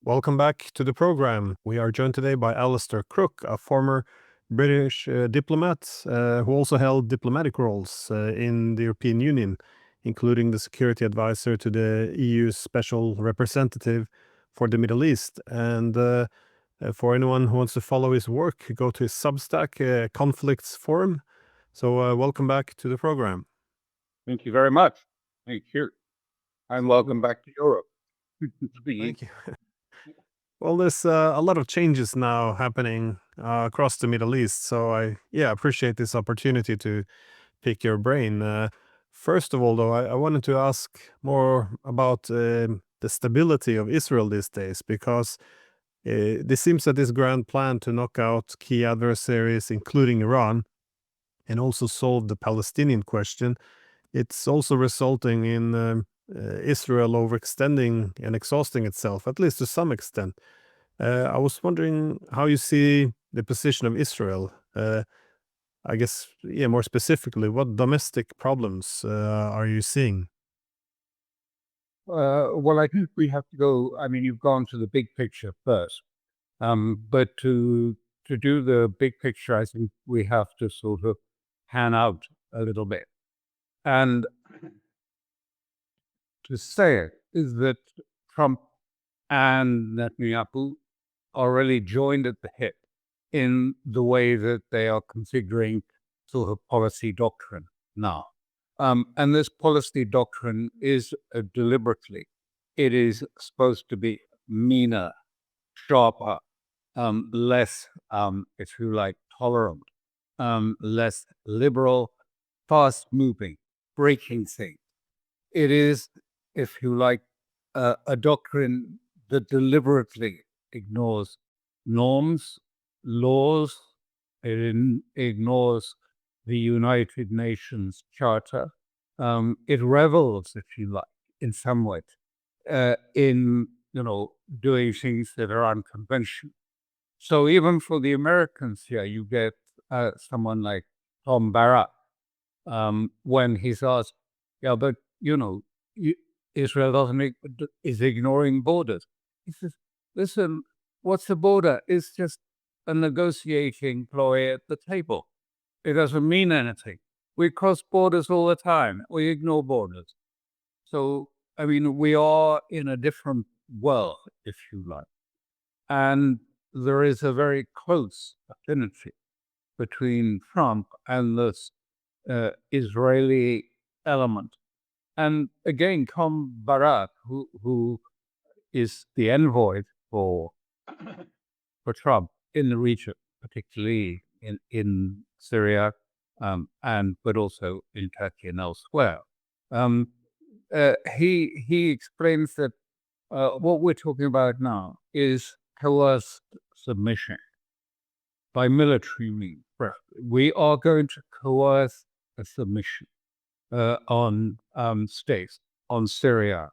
Welcome back to the program. We are joined today by Alastair Crooke, a former British diplomat who also held diplomatic roles in the European Union, including the security advisor to the EU's special representative for the Middle East. And for anyone who wants to follow his work, go to his Substack, Conflicts Forum. So welcome back to the program. Thank you very much. Thank you. And welcome back to Europe. Thank you. Well, there's a lot of changes now happening across the Middle East, so I appreciate this opportunity to pick your brain. First of all, though, I wanted to ask more about the stability of Israel these days, because this seems that this grand plan to knock out key adversaries, including Iran, and also solve the Palestinian question, it's also resulting in Israel overextending and exhausting itself, at least to some extent. I was wondering how you see the position of Israel. I guess, more specifically, what domestic problems are you seeing? Well, I think we have to go. I mean, you've gone to the big picture first. But to do the big picture, I think we have to sort of pan out a little bit. And to say it is that Trump and Netanyahu are really joined at the hip in the way that they are configuring sort of policy doctrine now. And this policy doctrine is deliberately, it is supposed to be meaner, sharper, less, if you like, tolerant, less liberal, fast moving, breaking things. It is, if you like, a doctrine that deliberately ignores norms, laws. It ignores the United Nations Charter. It revels, if you like, in some way, in doing things that are unconventional. So even for the Americans here, you get someone like Tom Barrack when he's asked, "Yeah, but Israel is ignoring borders." He says, "Listen, what's the border? It's just a negotiating ploy at the table. It doesn't mean anything. We cross borders all the time. We ignore borders." So, I mean, we are in a different world, if you like. And there is a very close affinity between Trump and this Israeli element. And again, Tom Barrack, who is the envoy for Trump in the region, particularly in Syria, but also in Turkey and elsewhere. He explains that what we're talking about now is coerced submission by military means. We are going to coerce a submission on states, on Syria,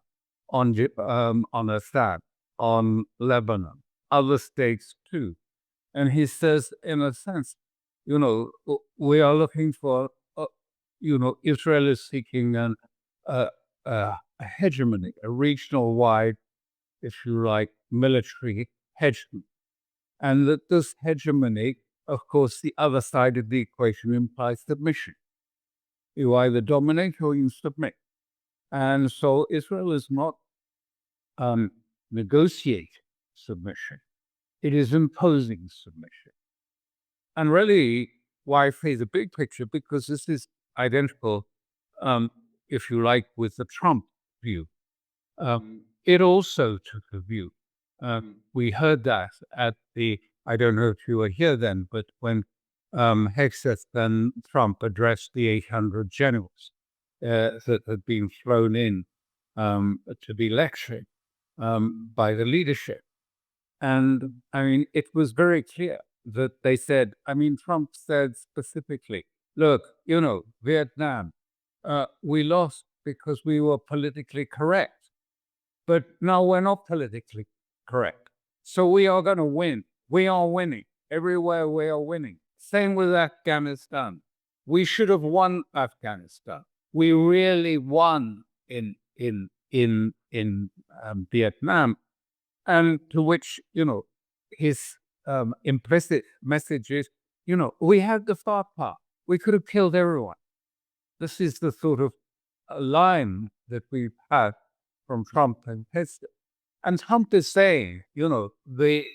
on Assad, on Lebanon, other states too. And he says, in a sense, we are looking for, Israel is seeking a hegemony, a regional-wide, if you like, military hegemony. And that this hegemony, of course, the other side of the equation implies submission. You either dominate or you submit. And so Israel is not negotiating submission. It is imposing submission. And really, why I say the big picture? Because this is identical, if you like, with the Trump view. It also took a view. We heard that at I don't know if you were here then, but when Hegseth and Trump addressed the 800 generals that had been flown in to be lectured by the leadership. And I mean, it was very clear that they said, Trump said specifically, look, Vietnam, we lost because we were politically correct. But now we're not politically correct. So we are going to win. We are winning. Everywhere we are winning. Same with Afghanistan. We should have won Afghanistan. We really won in Vietnam. And to which, his implicit message is, we had the firepower. We could have killed everyone. This is the sort of line that we've had from Trump and Hester. And Trump is saying, the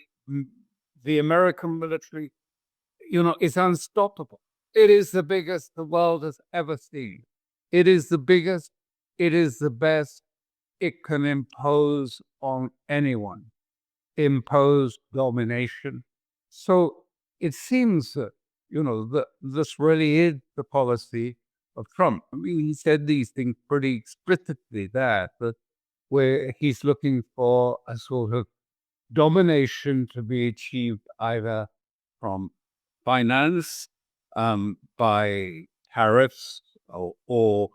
American military, is unstoppable. It is the biggest the world has ever seen. It is the biggest. It is the best. It can impose on anyone, impose domination. So it seems that, that this really is the policy of Trump. I mean, he said these things pretty explicitly there, but where he's looking for a sort of domination to be achieved either from finance, by tariffs, or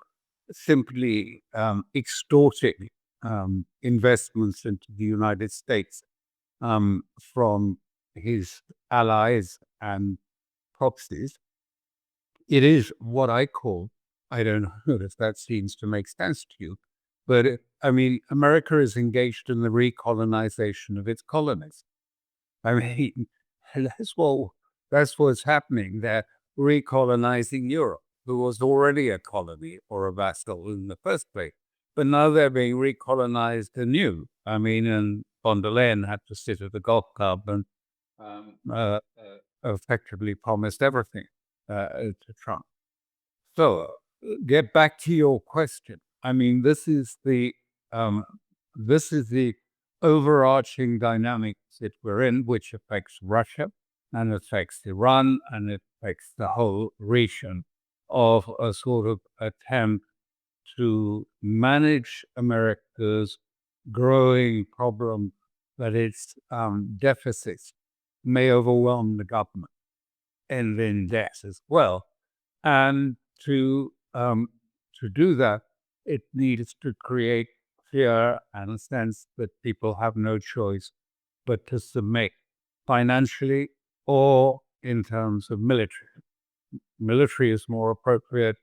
simply extorting investments into the United States from his allies and proxies. It is what I call, I don't know if that seems to make sense to you, but America is engaged in the recolonization of its colonies. I mean, that's what's happening. They're recolonizing Europe, who was already a colony or a vassal in the first place. But now they're being recolonized anew. And von der Leyen had to sit at the golf club and effectively promised everything to Trump. So, get back to your question. This is the overarching dynamics that we're in, which affects Russia and affects Iran and it affects the whole region of a sort of attempt to manage America's growing problem that its deficits may overwhelm the government and then debt as well. And to do that, it needs to create fear and a sense that people have no choice but to submit financially or in terms of military. Military is more appropriate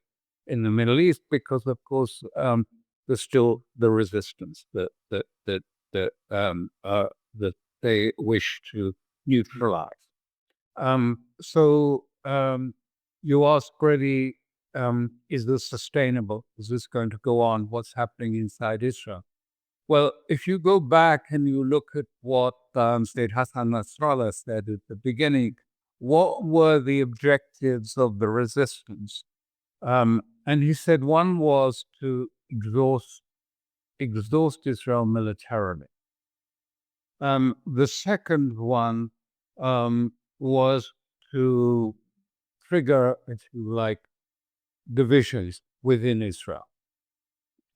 in the Middle East because, of course, there's still the resistance that they wish to neutralize. You ask, Freddie, is this sustainable? Is this going to go on? What's happening inside Israel? Well, if you go back and you look at what State Hassan Nasrallah said at the beginning, what were the objectives of the resistance? And he said one was to exhaust Israel militarily. The second one was to trigger, if you like, divisions within Israel.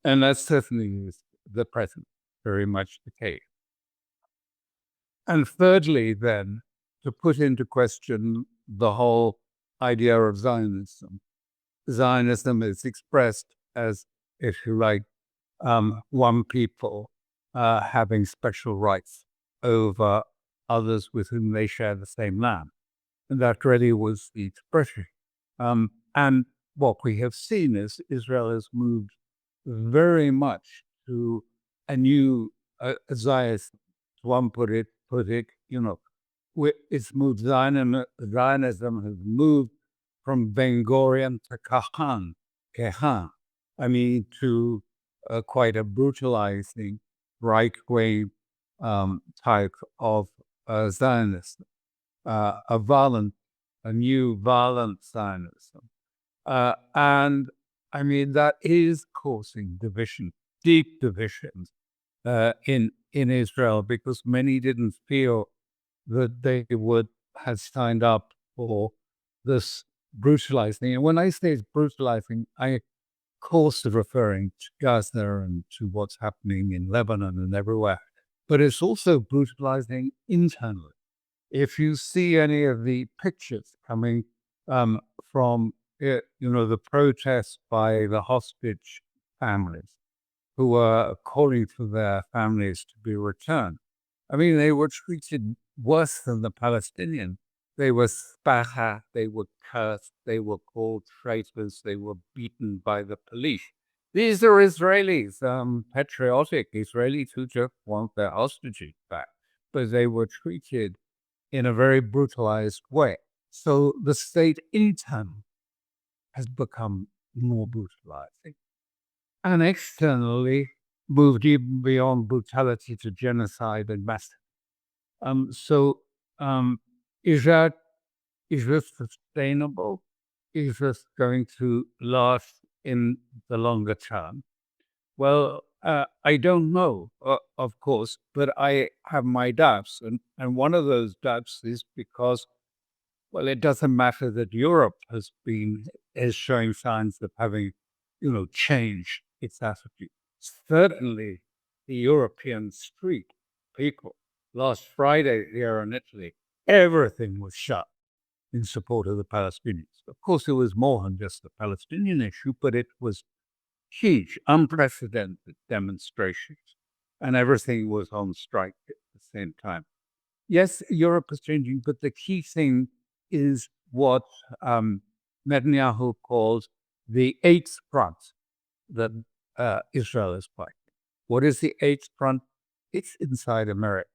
And that certainly is the present, very much the case. And thirdly, then, to put into question the whole idea of Zionism. Zionism is expressed as, if you like, one people having special rights over others with whom they share the same land. And that really was the expression. And what we have seen is Israel has moved very much to a new Zionism. One put it, it's moved, Zionism has moved from Ben Gurion to Kehan. To quite a brutalizing right-wing type of Zionism, a new violent Zionism. And that is causing division, deep divisions in Israel, because many didn't feel that they would have signed up for this brutalizing. And when I say it's brutalizing, I of course referring to Gaza and to what's happening in Lebanon and everywhere. But it's also brutalizing internally. If you see any of the pictures coming from the protests by the hostage families who are calling for their families to be returned, they were treated worse than the Palestinians. They were spat at, they were cursed, they were called traitors, they were beaten by the police. These are Israelis, patriotic Israelis who just want their hostages back, but they were treated in a very brutalized way. So the state in turn has become more brutalizing, and externally moved even beyond brutality to genocide and massacre. So is that is this sustainable? Is this going to last in the longer term? Well, I don't know, of course, but I have my doubts. And one of those doubts is because, well, it doesn't matter that Europe is showing signs of having, changed its attitude. Certainly, the European street people, last Friday here in Italy, everything was shut in support of the Palestinians. Of course, it was more than just the Palestinian issue, but it was huge, unprecedented demonstrations, and everything was on strike at the same time. Yes, Europe is changing, but the key thing is what Netanyahu calls the eighth front that Israel is fighting. What is the eighth front? It's inside America.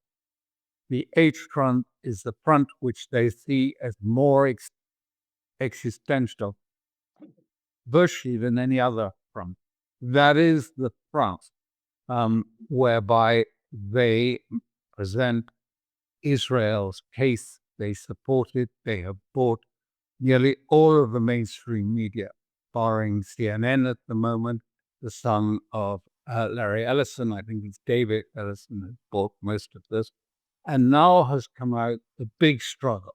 The eighth front is the front which they see as more existential virtually than any other front. That is the front whereby they present Israel's case. They support it. They have bought nearly all of the mainstream media, barring CNN at the moment. The son of Larry Ellison, I think it's David Ellison, has bought most of this. And now has come out the big struggle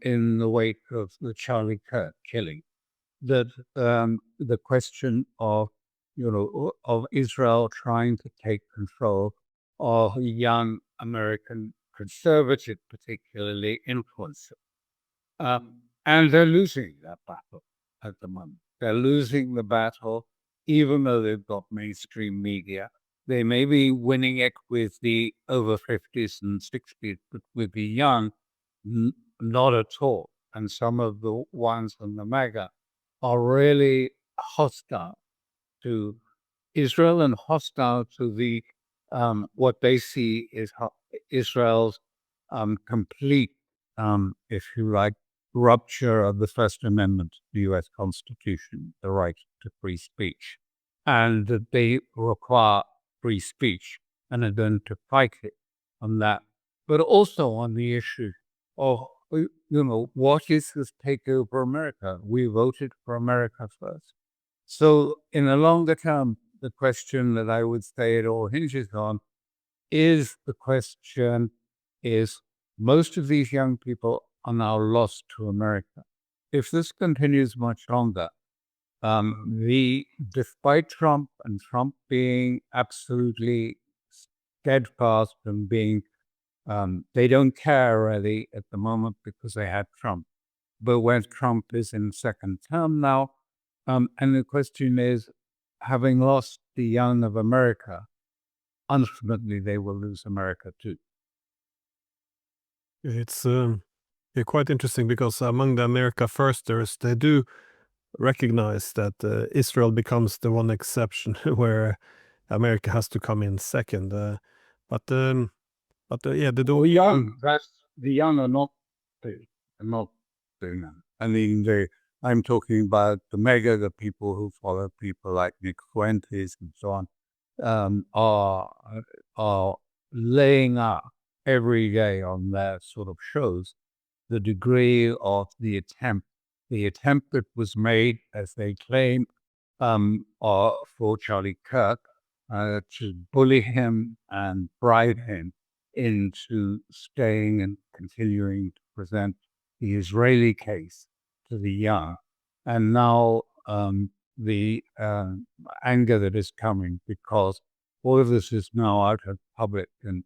in the wake of the Charlie Kirk killing. That the question of of Israel trying to take control of young American conservative, particularly influencers, and they're losing that battle at the moment. They're losing the battle, even though they've got mainstream media. They may be winning it with the over 50s and 60s, but with the young, not at all. And some of the ones on the MAGA are really hostile to Israel and hostile to the what they see is Israel's complete, if you like, rupture of the First Amendment to the U.S. Constitution, the right to free speech, and that they require free speech and are going to fight it on that, but also on the issue of what is this takeover America? We voted for America first. So in the longer term, the question that I would say it all hinges on is the question is most of these young people are now lost to America. If this continues much longer, despite Trump and Trump being absolutely steadfast and being, they don't care really at the moment because they had Trump. But when Trump is in second term now, and the question is, having lost the young of America, ultimately they will lose America too. It's quite interesting because among the America firsters, they do recognize that Israel becomes the one exception where America has to come in second. Yeah, they do. The young are not doing that. I mean, I'm talking about the mega, the people who follow people like Nick Fuentes and so on, are laying up every day on their sort of shows the degree of the attempt that was made, as they claim, for Charlie Kirk to bully him and bribe him into staying and continuing to present the Israeli case to the young. And now the anger that is coming because all of this is now out of public in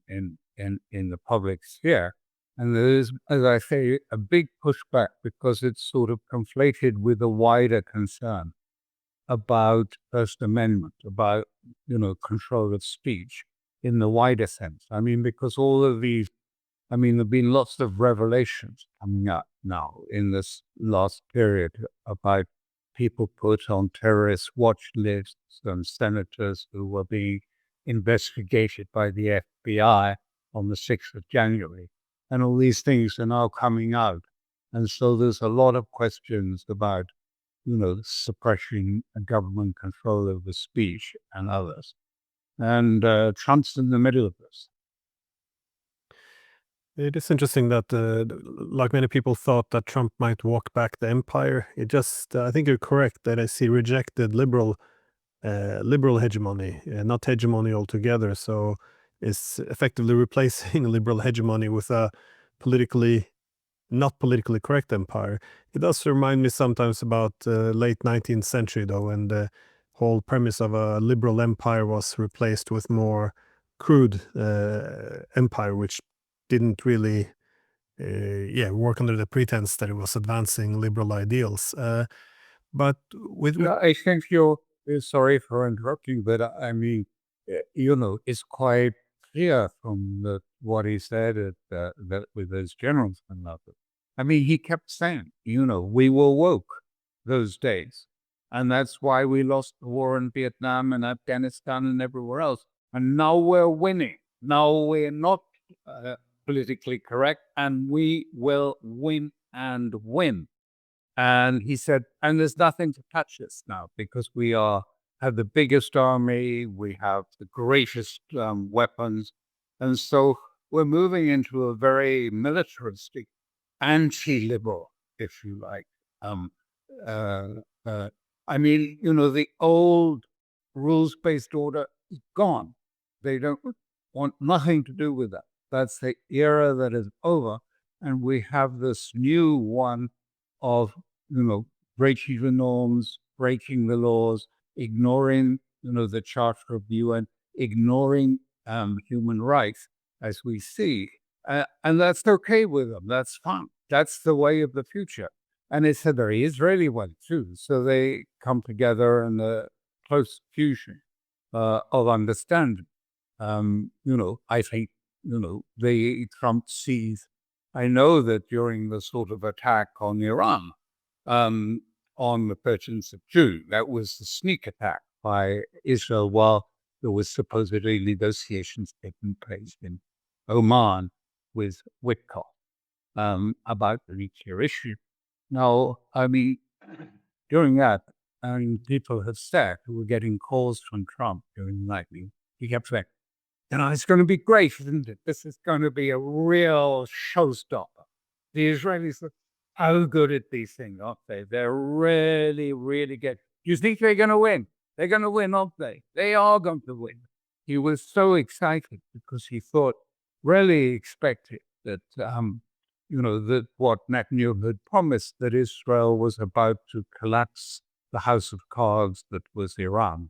the public sphere. And there is, as I say, a big pushback because it's sort of conflated with a wider concern about First Amendment, about, control of speech in the wider sense. I mean, because all of these, there have been lots of revelations coming up now in this last period about people put on terrorist watch lists and senators who were being investigated by the FBI on the 6th of January. And all these things are now coming out. And so there's a lot of questions about, suppression and government control over speech and others. And Trump's in the middle of this. It is interesting that, like many people thought that Trump might walk back the empire. I think you're correct that I see rejected liberal hegemony, not hegemony altogether. So it's effectively replacing liberal hegemony with a not politically correct empire. It does remind me sometimes about late 19th century, though, and the whole premise of a liberal empire was replaced with more crude empire, which didn't really work under the pretense that it was advancing liberal ideals. But with I think sorry for interrupting, but I mean, it's quite clear from what he said with those generals and others. I mean, he kept saying, we were woke those days. And that's why we lost the war in Vietnam and Afghanistan and everywhere else. And now we're winning. Now we're not politically correct, and we will win and win. And he said, and there's nothing to touch us now because we have the biggest army, we have the greatest weapons. And so we're moving into a very militaristic, anti-liberal, if you like. I mean, the old rules-based order is gone. They don't want nothing to do with that. That's the era that is over. And we have this new one of, breaking the norms, breaking the laws, ignoring, the Charter of the UN, ignoring human rights, as we see. And that's okay with them. That's fine. That's the way of the future. And it's a very Israeli way, too. So they come together in a close fusion of understanding. I think, Trump sees. I know that during the sort of attack on Iran on the 13th of June, that was the sneak attack by Israel while there was supposedly negotiations taking place in Oman with Witkoff about the nuclear issue. Now, I mean, during that, people have said who were getting calls from Trump during the night. He kept saying, it's going to be great, isn't it? This is going to be a real showstopper. The Israelis are good at these things, aren't they? They're really, really good. You think they're going to win? They're going to win, aren't they? They are going to win. He was so excited because he really expected that, that what Netanyahu had promised, that Israel was about to collapse the house of cards that was Iran,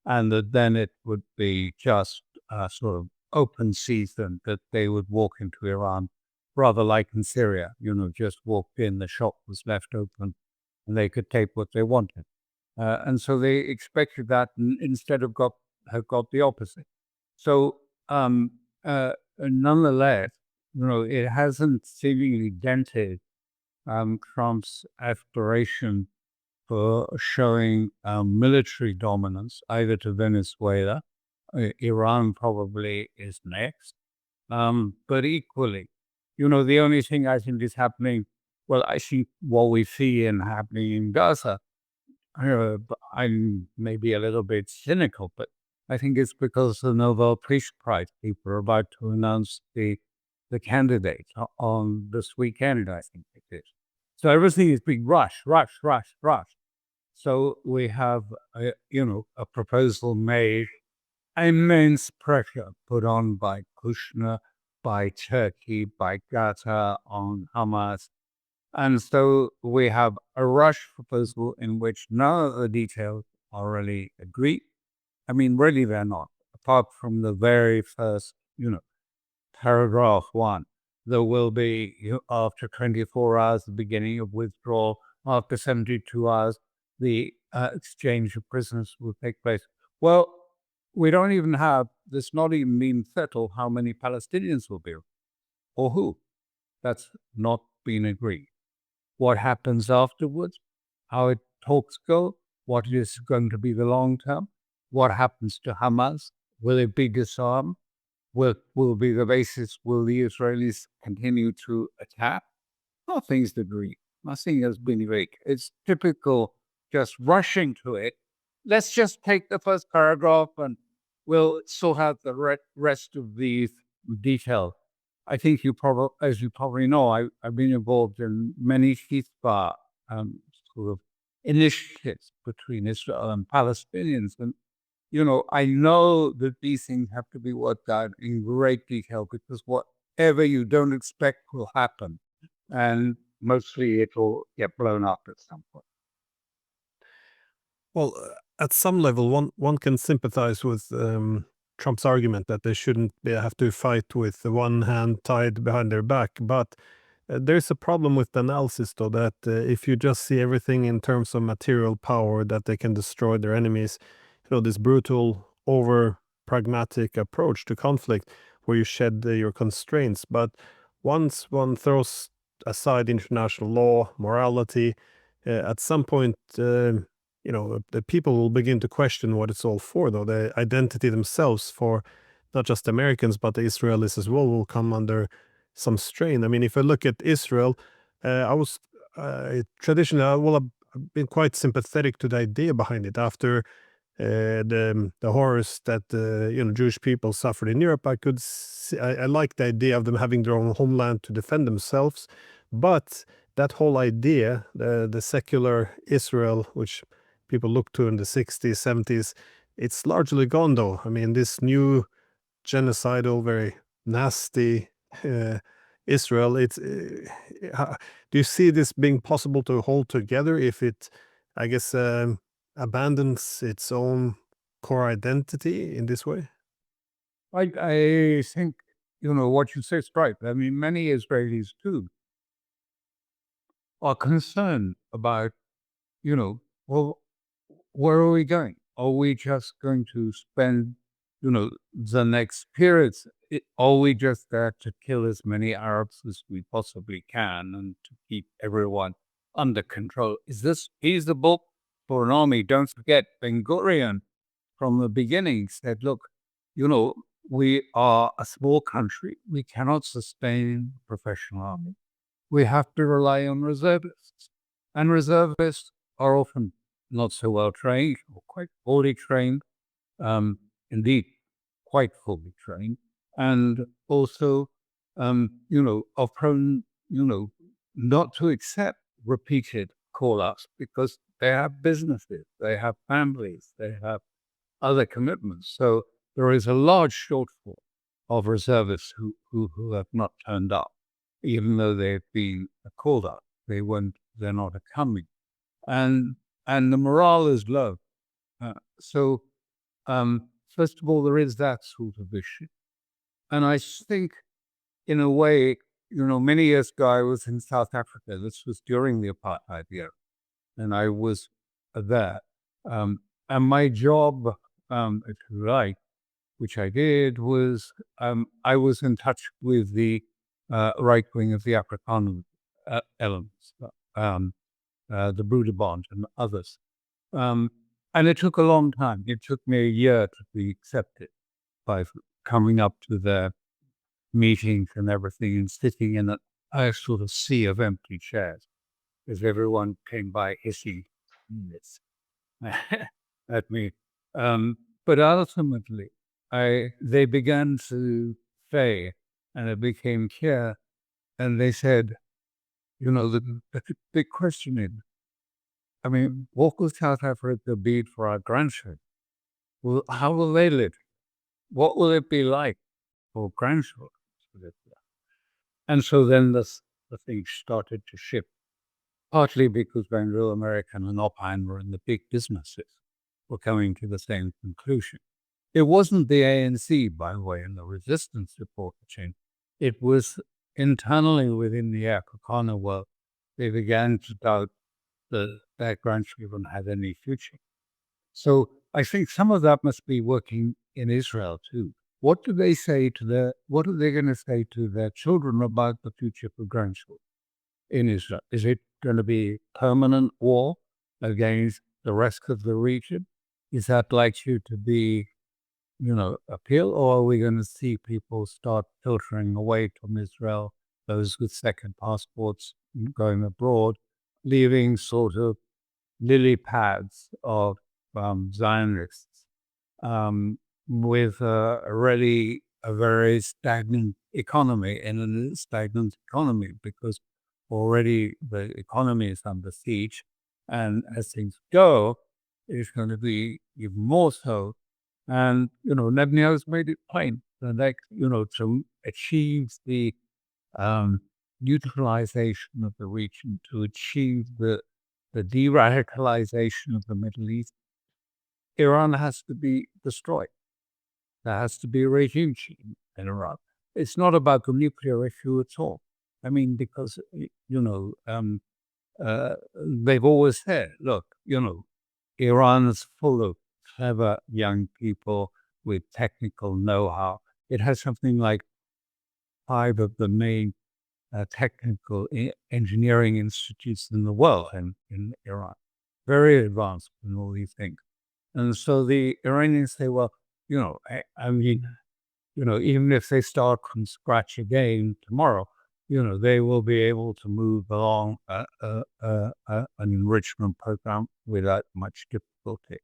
and that then it would be just sort of open season, that they would walk into Iran, rather like in Syria, just walked in, the shop was left open, and they could take what they wanted. And so they expected that, and instead have got the opposite. So nonetheless, it hasn't seemingly dented Trump's aspiration for showing military dominance, either to Venezuela. Iran probably is next. But equally, the only thing I think is happening, well, I see what we see happening in Gaza. I'm maybe a little bit cynical, but I think it's because the Nobel Peace Prize people are about to announce the candidate on this weekend, I think it is. So everything is being rushed. So we have, a proposal made, immense pressure put on by Kushner, by Turkey, by Gaza on Hamas. And so we have a rush proposal in which none of the details are really agreed. I mean, really, they're not, apart from the very first, paragraph 1. There will be, after 24 hours, the beginning of withdrawal. After 72 hours, the exchange of prisoners will take place. Well, we don't even have, this not even been settled how many Palestinians will be, or who. That's not been agreed. What happens afterwards, how it talks go, what is going to be the long term, what happens to Hamas, will it be disarmed, will be the basis, will the Israelis continue to attack? Nothing's agreed. Nothing has been agreed. It's typical just rushing to it. Let's just take the first paragraph and we'll sort out the rest of the detail. I think as you probably know, I've been involved in many ceasefire sort of initiatives between Israel and Palestinians. And, I know that these things have to be worked out in great detail because whatever you don't expect will happen. And mostly it will get blown up at some point. Well, at some level, one can sympathize with Trump's argument that they shouldn't have to fight with one hand tied behind their back. But there's a problem with the analysis, though, that if you just see everything in terms of material power, that they can destroy their enemies, this brutal, over pragmatic approach to conflict where you shed your constraints. But once one throws aside international law, morality, at some point, the people will begin to question what it's all for, though. The identity themselves, for not just Americans, but the Israelis as well, will come under some strain. I mean, if I look at Israel, I was traditionally, I've been quite sympathetic to the idea behind it. After the horrors that Jewish people suffered in Europe, I could see, I like the idea of them having their own homeland to defend themselves. But that whole idea, the secular Israel, which people look to in the 60s, 70s, it's largely gone, though. I mean, this new genocidal, very nasty Israel, it's do you see this being possible to hold together if it, I guess, abandons its own core identity in this way? I think, what you say is right. I mean, many Israelis too are concerned about, well, where are we going? Are we just going to spend, the next periods? Are we just there to kill as many Arabs as we possibly can and to keep everyone under control? Is this feasible for an army? Don't forget, Ben Gurion from the beginning said, look, we are a small country. We cannot sustain a professional army. We have to rely on reservists. And reservists are often not so well trained or quite poorly trained. Indeed, quite fully trained. And also, are prone, not to accept repeated call-ups because they have businesses, they have families, they have other commitments. So there is a large shortfall of reservists who have not turned up, even though they've been called up. They're not coming. And the morale is low. So first of all, there is that sort of issue. And I think, in a way, many years ago, I was in South Africa. This was during the apartheid era. And I was there. And my job, if you like, which I did, was I was in touch with the right wing of the Afrikaner elements, the Broederbond and others. And it took a long time. It took me a year to be accepted by coming up to their meetings and everything and sitting in a sort of sea of empty chairs as everyone came by hissing this at me. But ultimately, they began to say, and it became clear, and they said, the big question is, I mean, what will South Africa be for our grandchildren? Well, how will they live? What will it be like for grandchildren to live there? And so then the thing started to shift, partly because Anglo American and Oppenheimer and the big businesses were coming to the same conclusion. It wasn't the ANC, by the way, and the resistance support change. It was internally within the Afrikaner world. They began to doubt that their grandchildren had any future. So I think some of that must be working in Israel too. What are they going to say to their children about the future for grandchildren in Israel? Is it going to be permanent war? against the rest of the region? Is that likely to be, appeal, or are we going to see people start filtering away from Israel, those with second passports going abroad, leaving sort of lily pads of Zionists with already a very stagnant economy, and a stagnant economy because already the economy is under siege, and as things go, it's going to be even more so. And Netanyahu's made it plain that, to achieve the neutralization of the region, to achieve the de-radicalization of the Middle East, Iran has to be destroyed. There has to be a regime change in Iran. It's not about the nuclear issue at all. I mean, because, they've always said, look, Iran is full of clever young people with technical know-how. It has something like 5 of the main technical engineering institutes in the world in Iran. Very advanced in all these things. And so the Iranians say, well, I mean, even if they start from scratch again tomorrow, they will be able to move along an enrichment program without much difficulty.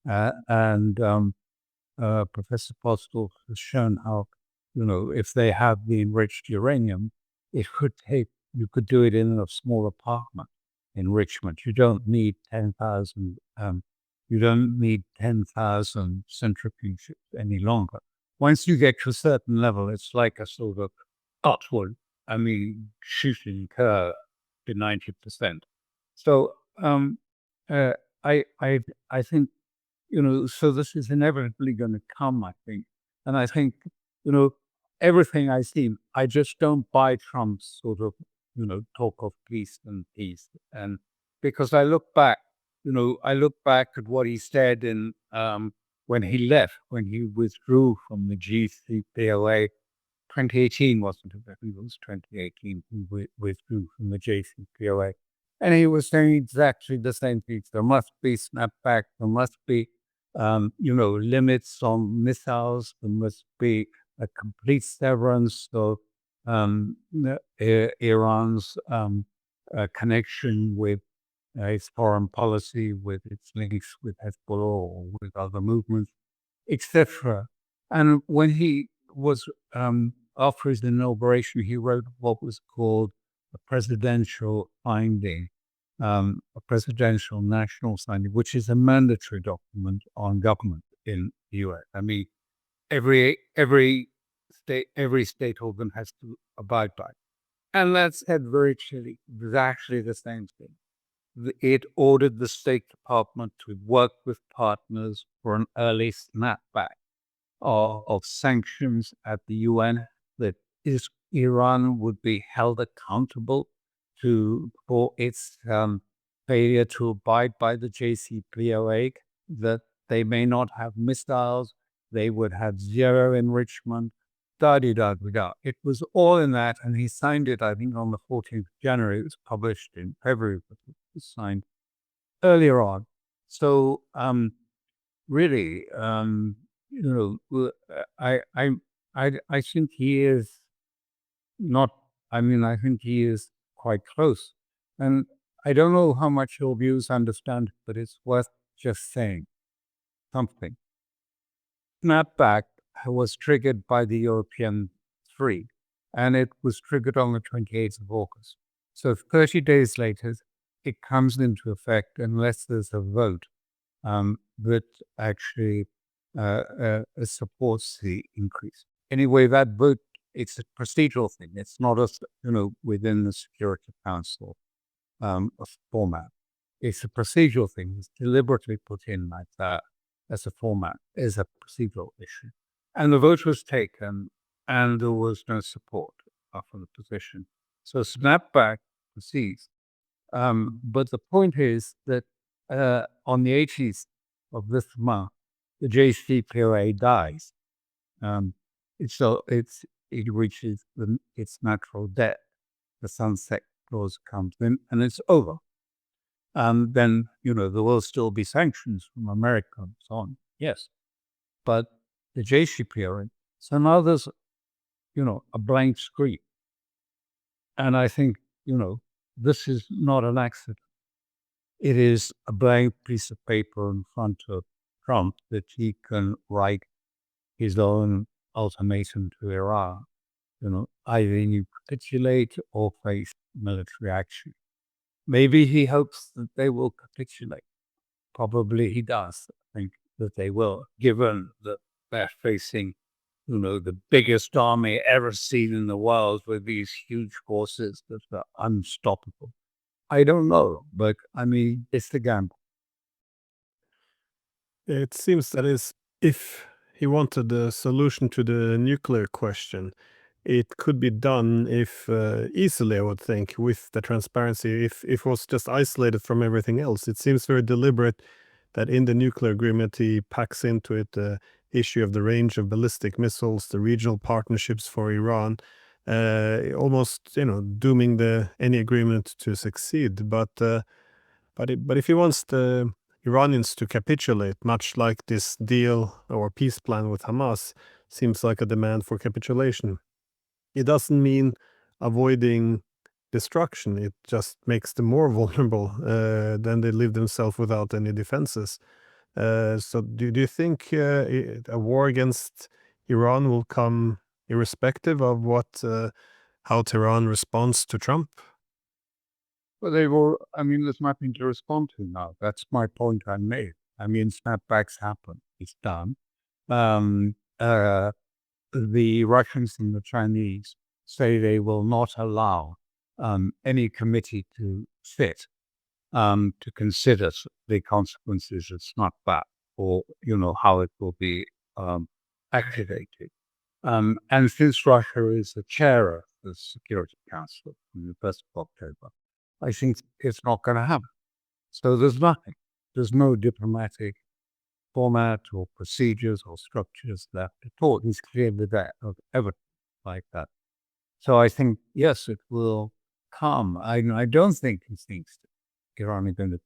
And Professor Postel has shown how, if they have the enriched uranium, you could do it in a small apartment enrichment. You don't need 10,000 centrifuges any longer. Once you get to a certain level, it's like a sort of upward, shooting curve to 90%. So I think, so this is inevitably going to come, I think. And I think, everything I see, I just don't buy Trump's sort of, talk of peace. And because I look back at what he said when he left, when he withdrew from the JCPOA. 2018 wasn't it? I think it was 2018 he withdrew from the JCPOA. And he was saying exactly the same things. There must be snapback. There must be, limits on missiles. There must be a complete severance of Iran's connection with its foreign policy, with its links with Hezbollah or with other movements, etc. And when he was, after his inauguration, he wrote what was called a presidential finding, a presidential national finding, which is a mandatory document on government in the US. I mean, every state organ has to abide by it. And that said very clearly, it was actually the same thing. It ordered the State Department to work with partners for an early snapback of sanctions at the UN, that Iran would be held accountable for its failure to abide by the JCPOA, that they may not have missiles, they would have zero enrichment, da-di-da-di-da. It was all in that, and he signed it, I think, on the 14th of January. It was published in February, but it was signed earlier on. So, really, I think he is not, I think he is quite close. And I don't know how much your viewers understand, but it's worth just saying something. Snapback was triggered by the European 3, and it was triggered on the 28th of August. So 30 days later, it comes into effect unless there's a vote that actually supports the increase. Anyway, that vote, it's a procedural thing. It's not within the Security Council format. It's a procedural thing. It's deliberately put in like that as a format, as a procedural issue. And the vote was taken, and there was no support for the position. So snapback proceeds. But the point is that on the 18th of this month, the JCPOA dies. It reaches its natural death. The sunset clause comes in, and it's over. then, there will still be sanctions from America and so on. Yes. But the JCPOA, so now there's, a blank screen. And I think, this is not an accident. It is a blank piece of paper in front of Trump that he can write his own ultimatum to Iran. Either you capitulate or face military action. Maybe he hopes that they will capitulate. Probably he does think that they will, given that they're facing, the biggest army ever seen in the world with these huge forces that are unstoppable. I don't know, but I mean, it's the gamble. It seems that is, if he wanted the solution to the nuclear question, it could be done if easily, I would think, with the transparency. If it was just isolated from everything else, it seems very deliberate that in the nuclear agreement he packs into it the issue of the range of ballistic missiles, the regional partnerships for Iran, almost dooming any agreement to succeed. But if he wants the Iranians to capitulate, much like this deal or peace plan with Hamas seems like a demand for capitulation, it doesn't mean avoiding destruction. It just makes them more vulnerable. Then they leave themselves without any defenses. So do you think a war against Iran will come irrespective of how Tehran responds to Trump? Well, there's nothing to respond to now. That's my point I made. Snapbacks happen. It's done. The Russians and the Chinese say they will not allow any committee to sit to consider the consequences of snapback or, how it will be activated. And since Russia is the chair of the Security Council from the 1st of October, I think it's not going to happen. So there's nothing. There's no diplomatic format or procedures or structures left at all. It's clearly there of everything like that. So I think, yes, it will come. I don't think he thinks that Iran is going to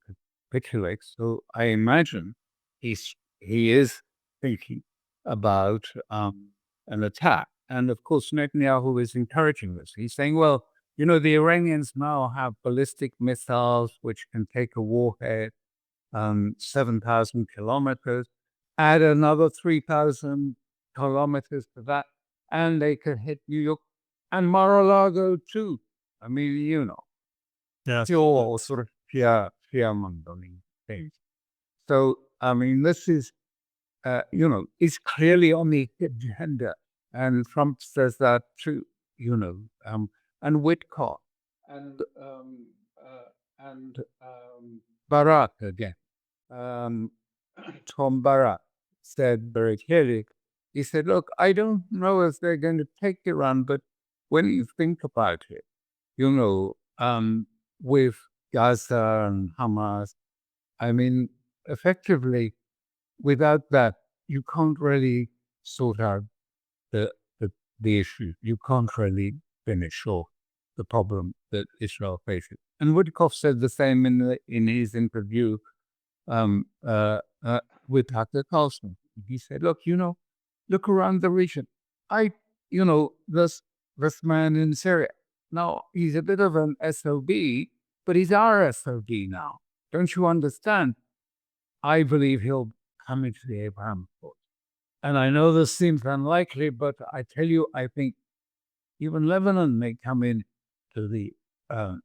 capitulate. So I imagine he is thinking about an attack. And of course, Netanyahu is encouraging this. He's saying, well, the Iranians now have ballistic missiles which can take a warhead 7,000 kilometers, add another 3,000 kilometers to that, and they could hit New York and Mar-a-Lago too. Yes. Pure sort of fear-mongering things. So, this is, it's clearly on the agenda. And Trump says that too, and Witkoff and Barak again. Tom Barak said very clearly, he said, look, I don't know if they're going to take Iran, but when you think about it, with Gaza and Hamas, effectively, without that, you can't really sort out the issue. You can't really finish off the problem that Israel faces. And Woodcock said the same in his interview with Tucker Carlson. He said, look, look around the region. This man in Syria. Now, he's a bit of an SOB, but he's our SOB now. Don't you understand? I believe he'll come into the Abraham Accords. And I know this seems unlikely, but I tell you, I think even Lebanon may come in to the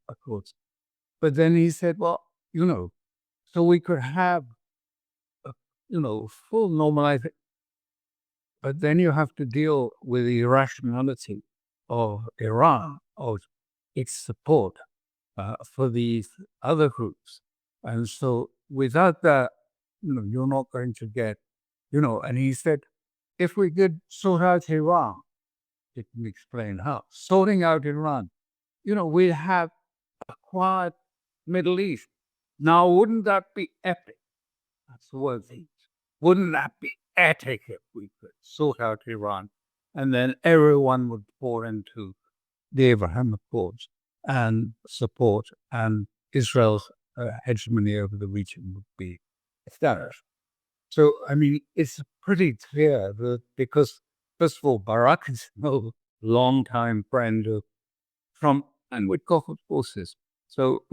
Accords. But then he said, well, so we could have, full normalization. But then you have to deal with the irrationality of Iran, of its support for these other groups. And so without that, you're not going to get, and he said, if we could sort out Iran, it can explain how. Sorting out Iran, we'd have a quiet Middle East. Now, wouldn't that be epic? That's the word. Wouldn't that be epic if we could sort out Iran and then everyone would pour into the Abraham Accords and support and Israel's hegemony over the region would be established. So, I mean, it's pretty clear that because, first of all, Barack is no long-time friend of Trump and Witkoff's forces. So,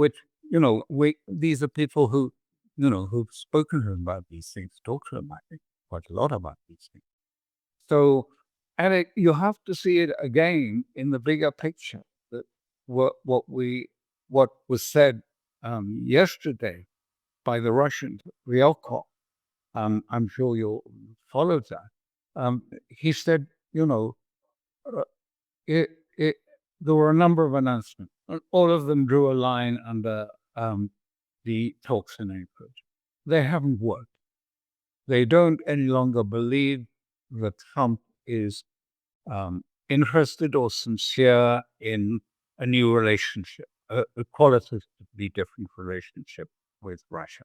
these are people who, who've spoken to him about these things, talked to him, I think, quite a lot about these things. So, and you have to see it again in the bigger picture. That what was said yesterday by the Russian Ryabkov. I'm sure you'll follow that. He said, uh, it, there were a number of announcements, and all of them drew a line under the talks in April. They haven't worked. They don't any longer believe that Trump is interested or sincere in a new relationship, a qualitatively different relationship with Russia.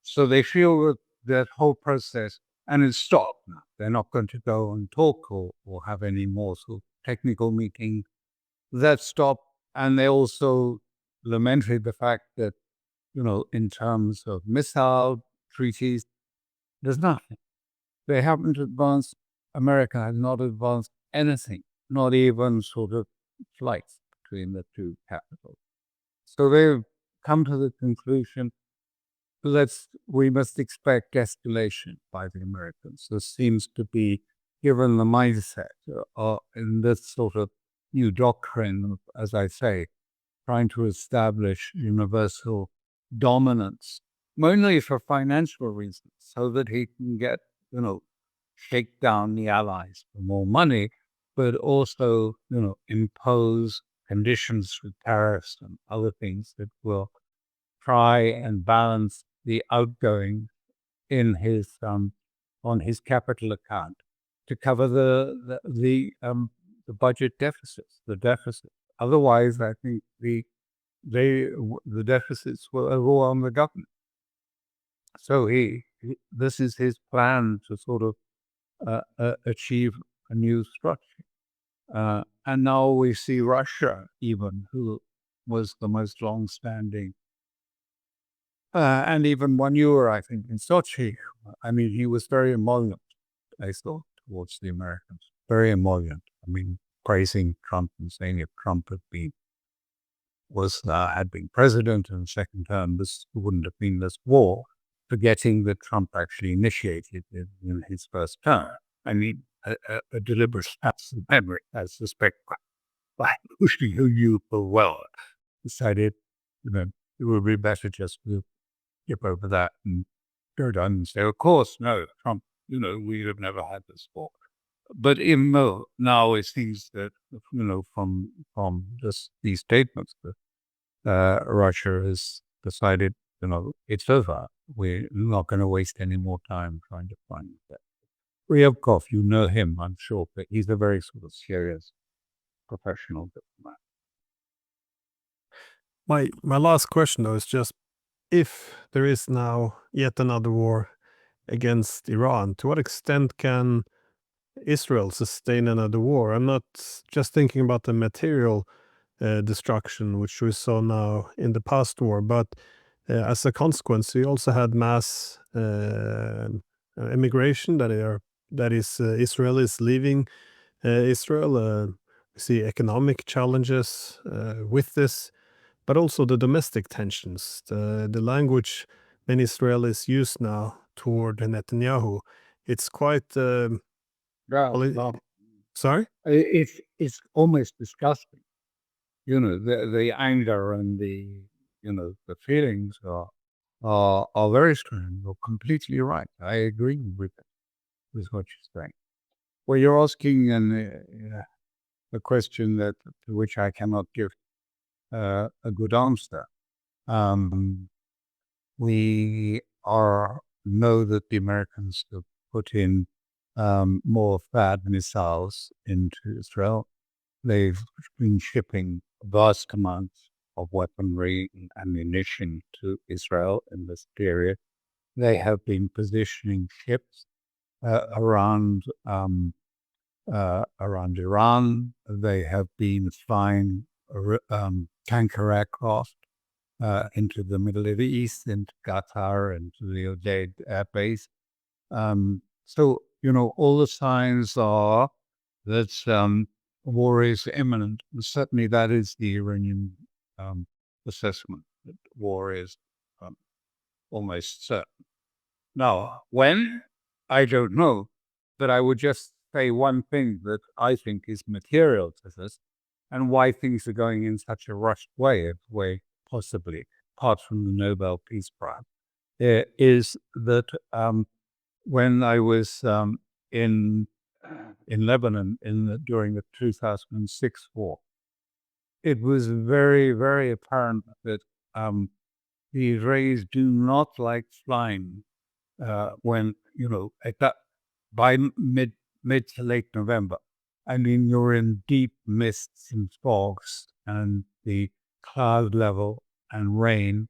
So they feel that whole process, and it's stopped now. They're not going to go and talk or have any more sort of technical meetings. That stopped. And they also lamented the fact that, in terms of missile treaties, there's nothing. They haven't advanced. America has not advanced anything, not even sort of flights between the two capitals. So they've come to the conclusion, we must expect escalation by the Americans. This seems to be, given the mindset in this sort of new doctrine, as I say, trying to establish universal dominance, mainly for financial reasons, so that he can get, shake down the allies for more money, but also, impose conditions for tariffs and other things that will try and balance the outgoing in his on his capital account to cover the budget deficits, the deficit. Otherwise, I think the deficits will overwhelm the government. So this is his plan to sort of achieve a new structure. And now we see Russia, even, who was the most long-standing, and even when you were, I think, in Sochi, I mean, he was very emollient, I thought, towards the Americans. Very emollient. I mean, praising Trump and saying if Trump had been president in the second term, this wouldn't have been this war, forgetting that Trump actually initiated it in his first term. I mean, a deliberate lapse of memory, I suspect, by Bush, who you full well decided, it would be better just to skip over that and go down and say, of course, no, Trump, we have never had this war. But even though now it seems that, from these statements, that Russia has decided, it's over. We're not going to waste any more time trying to find that. Ryabkov, you know him, I'm sure, but he's a very sort of serious professional diplomat. My last question, though, is just if there is now yet another war against Iran, to what extent can Israel sustain another war? I'm not just thinking about the material destruction, which we saw now in the past war, but as a consequence, we also had mass immigration that is Israelis leaving Israel. We see economic challenges with this, but also the domestic tensions, the language many Israelis use now toward Netanyahu. It's quite. Sorry? It's almost disgusting. The anger and the feelings are very strong. You're completely right. I agree with what you're saying. Well, you're asking a question to which I cannot give a good answer. We know that the Americans have put in more THAAD missiles into Israel. They've been shipping vast amounts of weaponry and ammunition to Israel in this period. They have been positioning ships around Iran. They have been flying tanker aircraft into the Middle East, into Qatar, into the Udeid Air Base. So, all the signs are that war is imminent. And certainly that is the Iranian assessment, that war is almost certain. Now, when? I don't know. But I would just say one thing that I think is material to this and why things are going in such a rushed way, possibly, apart from the Nobel Peace Prize, is that when I was in Lebanon during the 2006 war, it was very, very apparent that the Israelis do not like flying when, at that, by mid to late November. I mean, you're in deep mists and fogs, and the cloud level and rain,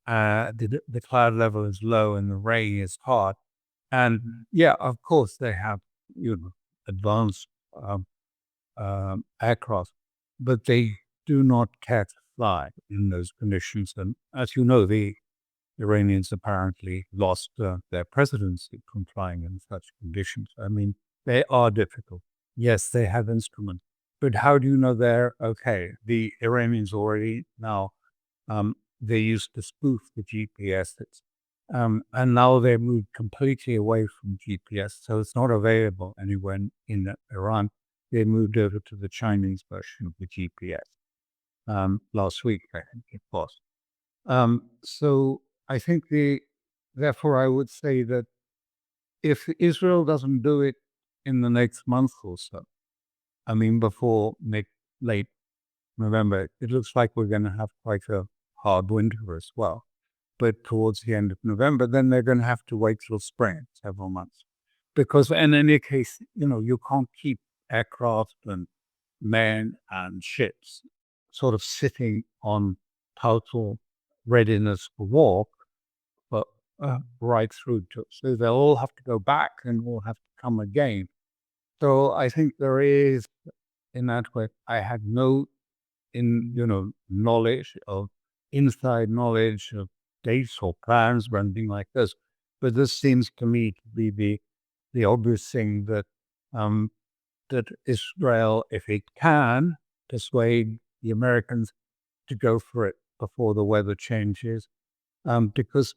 the cloud level is low and the rain is hard. And yeah, of course, they have, advanced aircraft, but they do not care to fly in those conditions. And as you know, the Iranians apparently lost their presidency from flying in such conditions. I mean, they are difficult. Yes, they have instruments, but how do you know they're okay? The Iranians already now, they used to spoof the GPSs, and now they moved completely away from GPS, so it's not available anywhere in Iran. They moved over to the Chinese version of the GPS last week, I think it was. So I think therefore I would say that if Israel doesn't do it in the next month or so, I mean, before late November, it looks like we're going to have quite a hard winter as well. But towards the end of November, then they're going to have to wait till spring, several months. Because in any case, you can't keep aircraft and men and ships sort of sitting on total readiness for war, but right through to. So they'll all have to go back and we'll have to come again. So I think there is, in that way, I had no knowledge of inside knowledge of dates or plans or anything like this. But this seems to me to be the obvious thing that that Israel, if it can, persuade the Americans to go for it before the weather changes, because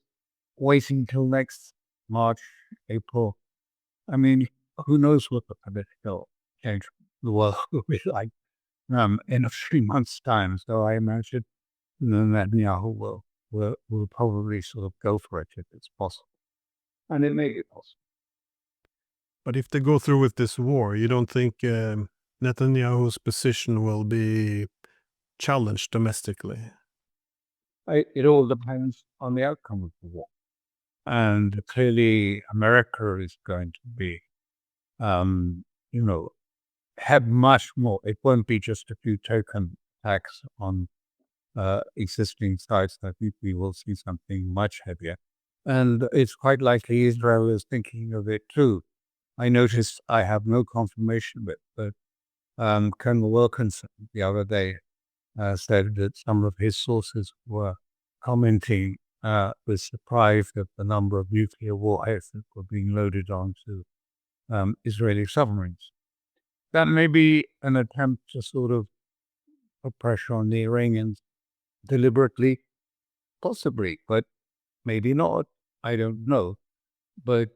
waiting till next March, April, I mean, who knows what the political change the world will be like in a 3 months' time. So I imagine Netanyahu will probably sort of go for it if it's possible. And it may be possible. But if they go through with this war, you don't think Netanyahu's position will be challenged domestically? It all depends on the outcome of the war. And clearly, America is going to be, have much more. It won't be just a few token attacks on existing sites. I think we will see something much heavier. And it's quite likely Israel is thinking of it too. I noticed, I have no confirmation of it, but Colonel Wilkinson the other day said that some of his sources were commenting was surprised at the number of nuclear warheads that were being loaded onto Israeli submarines. That may be an attempt to sort of put pressure on the Iranians deliberately, possibly, but maybe not. I don't know. But,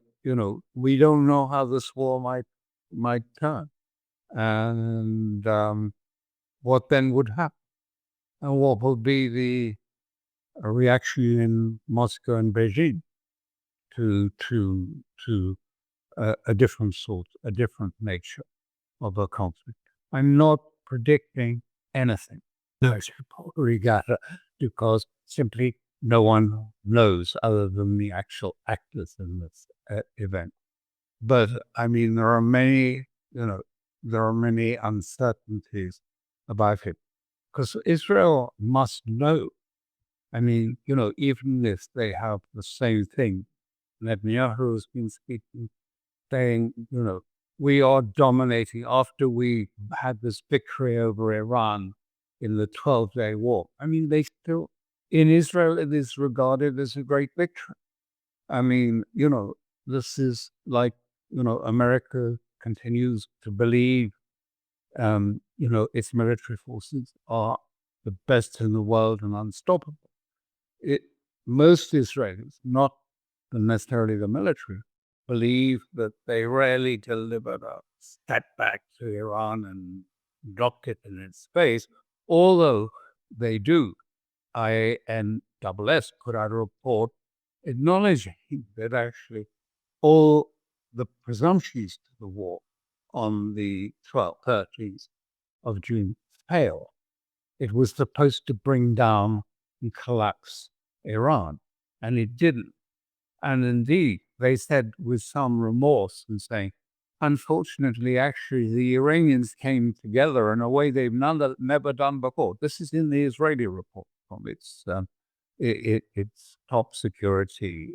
we don't know how this war might turn. And what then would happen? And what will be the reaction in Moscow and Beijing to a different sort, a different nature of a conflict? I'm not predicting anything. No, Gaza, because simply no one knows other than the actual actors in this event. But I mean, there are many uncertainties about it, because Israel must know. I mean, even if they have the same thing, Netanyahu has been speaking, saying, we are dominating after we had this victory over Iran in the 12-day war. I mean, they still, in Israel, it is regarded as a great victory. I mean, this is like, America continues to believe, its military forces are the best in the world and unstoppable. Most Israelis, not necessarily the military, believe that they rarely delivered a step back to Iran and blocked it in its face, although they do. INSS put out a report acknowledging that actually all the presumptions to the war on the 12th, 13th of June failed. It was supposed to bring down and collapse Iran, and it didn't. And indeed, they said with some remorse and saying, unfortunately, actually, the Iranians came together in a way they've never done before. This is in the Israeli report from its top security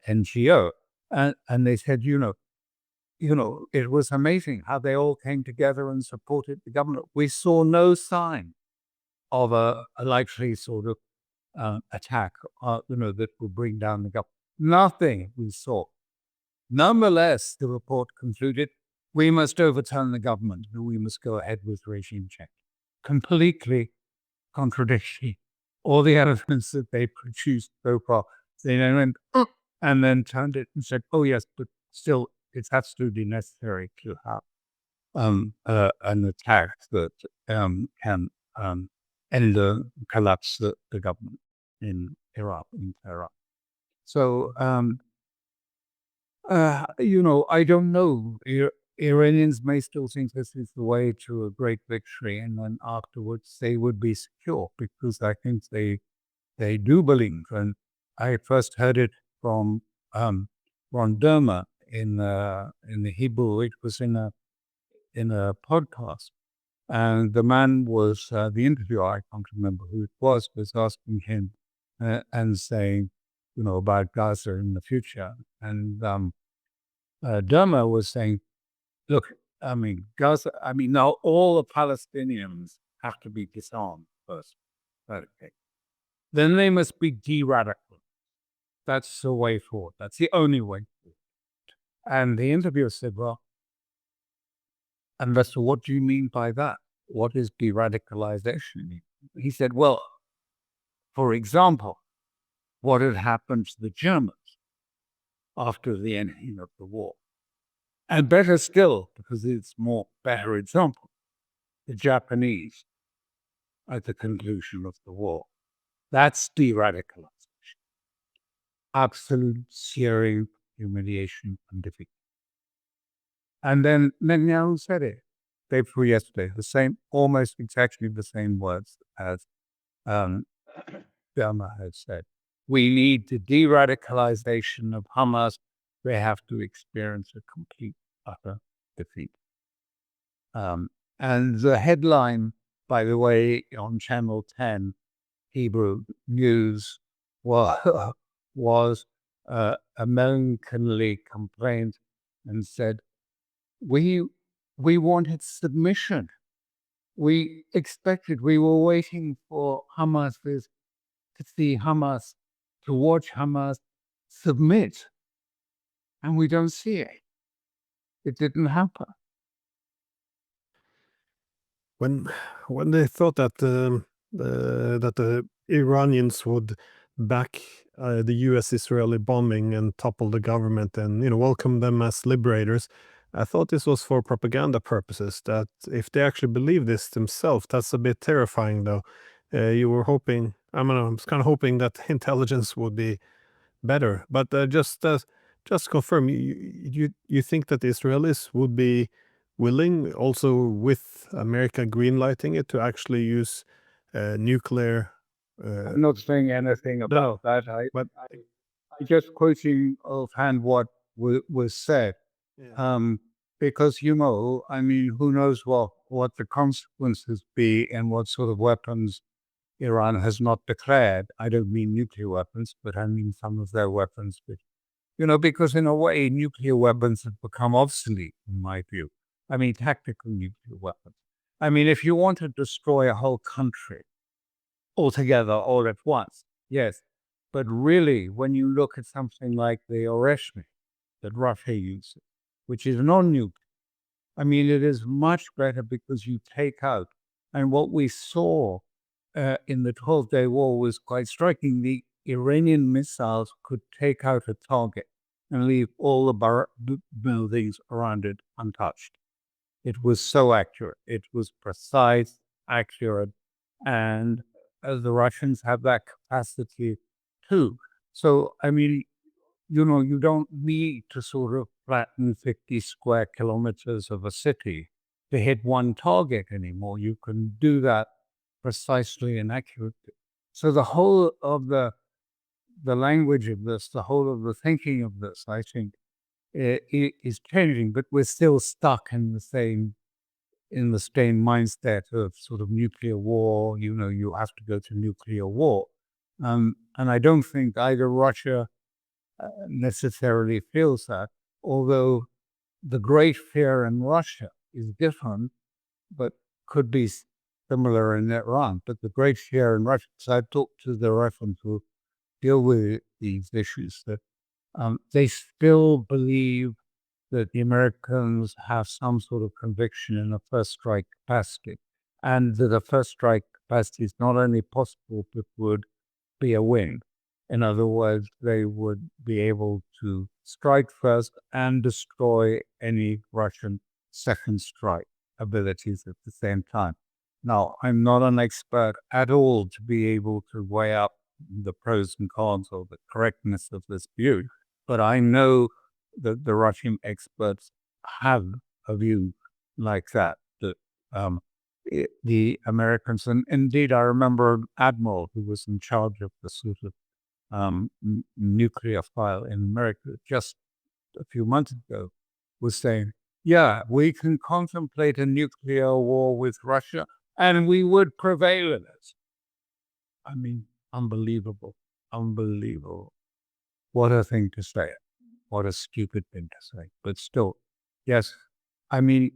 NGO. And they said, it was amazing how they all came together and supported the government. We saw no sign of a likely sort of attack, that would bring down the government. Nothing we saw. Nonetheless, the report concluded, we must overturn the government and we must go ahead with regime change. Completely contradictory. All the evidence that they produced so far, they then went, and then turned it and said, oh yes, but still, it's absolutely necessary to have an attack that can end collapse the government in Iraq, in Tehran. So, I don't know. Iranians may still think this is the way to a great victory, and then afterwards they would be secure, because I think they do believe. And I first heard it from Ron Dermer in the Hebrew. It was in a podcast, and the man was the interviewer. I can't remember who it was asking him and saying, about Gaza in the future, and Dermer was saying, look, Gaza. Now all the Palestinians have to be disarmed first. Okay. Then they must be de-radicalized. That's the way forward. That's the only way forward. And the interviewer said, well, Investor, what do you mean by that? What is de-radicalization? He said, well, for example, what had happened to the Germans after the ending of the war. And better still, because it's better example, the Japanese at the conclusion of the war. That's de-radicalization. Absolute searing humiliation and defeat. And then Netanyahu said it day before yesterday, almost exactly the same words as Burma had said. We need the de-radicalization of Hamas. They have to experience a complete, utter defeat. And the headline, by the way, on Channel 10, Hebrew News, was a melancholy complaint and said, we wanted submission. We were waiting for Hamas to see Hamas, to watch Hamas submit. And we don't see it. It didn't happen. When they thought that the Iranians would back the U.S.-Israeli bombing and topple the government and welcome them as liberators, I thought this was for propaganda purposes. That if they actually believe this themselves, that's a bit terrifying, though. You were hoping, I was kind of hoping that intelligence would be better. But just confirm, you think that the Israelis would be willing, also with America greenlighting it, to actually use nuclear? I'm not saying anything about that. But I just quoting offhand what was said. yeah. Because, who knows what the consequences be and what sort of weapons Iran has not declared. I don't mean nuclear weapons, but I mean some of their weapons. But, because in a way, nuclear weapons have become obsolete, in my view. Tactical nuclear weapons. If you want to destroy a whole country, altogether all at once. Yes. But really, when you look at something like the irrationality that Russia uses, which is non-nuclear, I mean, it is much better because you take out, and what we saw in the 12-day war was quite striking. The Iranian missiles could take out a target and leave all the buildings around it untouched. It was so accurate. It was precise, accurate, and the Russians have that capacity too. So, I mean, you don't need to sort of flatten 50 square kilometers of a city to hit one target anymore. You can do that precisely and accurately. So the whole of the language of this, the whole of the thinking of this, I think, is changing, but we're still stuck in the same mindset of sort of nuclear war. You have to go to nuclear war, and I don't think either Russia necessarily feels that, although the great fear in Russia is different, but could be similar in Iran. But the great fear in Russia, so I've talked to the Russians who deal with these issues, that they still believe that the Americans have some sort of conviction in a first strike capacity, and that a first strike capacity is not only possible, but would be a win. In other words, they would be able to strike first and destroy any Russian second strike abilities at the same time. Now, I'm not an expert at all to be able to weigh up the pros and cons or the correctness of this view, but I know that the Russian experts have a view like that, that the Americans, and indeed I remember an admiral who was in charge of the sort of nuclear file in America just a few months ago, was saying, yeah, we can contemplate a nuclear war with Russia and we would prevail in it. I mean, unbelievable. What a thing to say. What a stupid thing to say. But still, yes, I mean,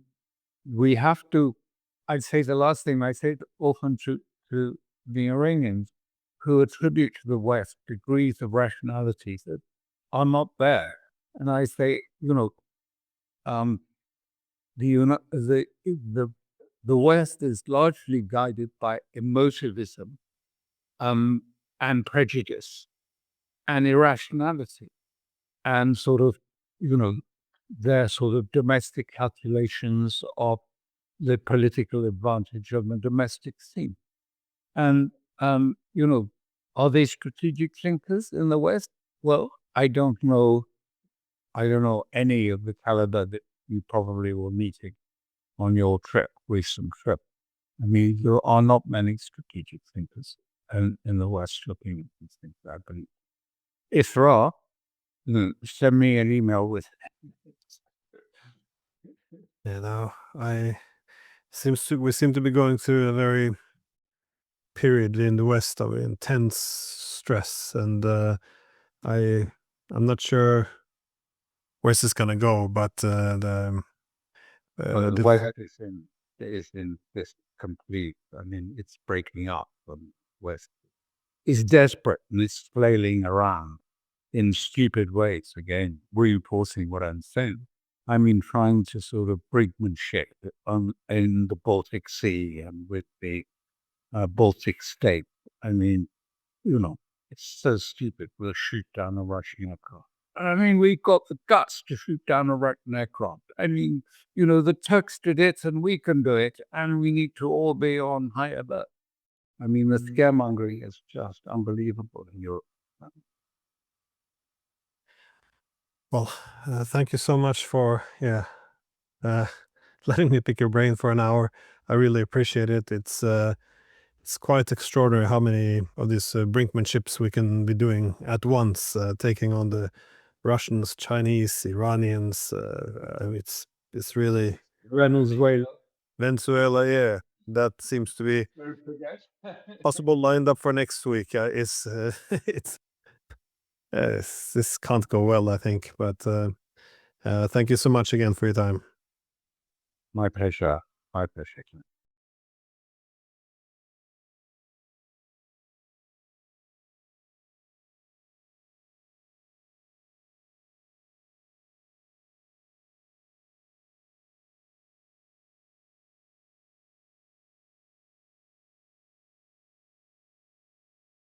we have to, I'd say the last thing I say often to the Iranians, who attribute to the West degrees of rationality that are not there. And I say, the West is largely guided by emotivism and prejudice and irrationality and sort of, their sort of domestic calculations of the political advantage of the domestic scene. And, are they strategic thinkers in the West? Well, I don't know any of the caliber that you probably were meeting on your recent trip. I mean, there are not many strategic thinkers in the West looking at these things, I believe. If there are, send me an email with we seem to be going through a very period in the West of intense stress, and I'm not sure where's this gonna go, but the West is in this complete. I mean, it's breaking up. West is desperate and it's flailing around in stupid ways. Again, reinforcing what I'm saying. I mean, trying to sort of brinkmanship in the Baltic Sea and with the Baltic state. I mean, it's so stupid. We'll shoot down a Russian aircraft. I mean, we've got the guts to shoot down a Russian aircraft. I mean, the Turks did it and we can do it, and we need to all be on high alert. I mean, the scaremongering is just unbelievable in Europe. Well, thank you so much for letting me pick your brain for an hour. I really appreciate it. It's quite extraordinary how many of these brinkmanships we can be doing at once, taking on the Russians, Chinese, Iranians. It's really Venezuela. Yeah, that seems to be possible lined up for next week. This can't go well, I think. But thank you so much again for your time. My pleasure. My pleasure.